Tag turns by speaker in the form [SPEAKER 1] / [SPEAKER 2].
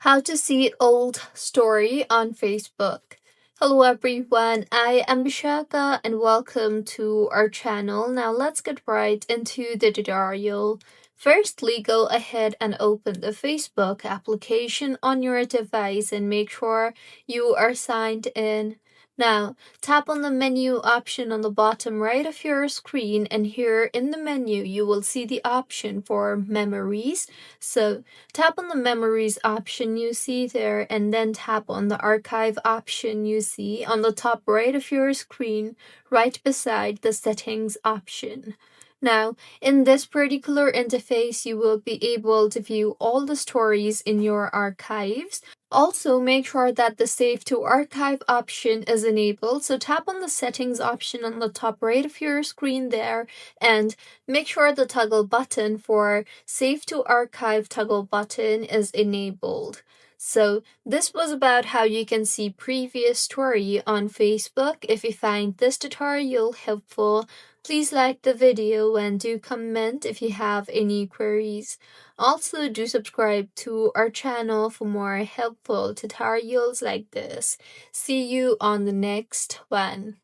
[SPEAKER 1] How to see old story on Facebook. Hello everyone, I am Bishaka and welcome to our channel. Now let's get right into the tutorial. Firstly, go ahead and open the Facebook application on your device and make sure you are signed in. Now, tap on the menu option on the bottom right of your screen, and here in the menu you will see the option for memories. So tap on the memories option you see there, and then tap on the archive option you see on the top right of your screen, right beside the settings option. Now, in this particular interface, you will be able to view all the stories in your archives. Also, make sure that the Save to Archive option is enabled. So tap on the settings option on the top right of your screen there, and make sure the toggle button for Save to Archive toggle button is enabled. So this was about how you can see previous story on Facebook. If you find this tutorial helpful, please like the video and do comment if you have any queries. Also, do subscribe to our channel for more helpful tutorials like this. See you on the next one.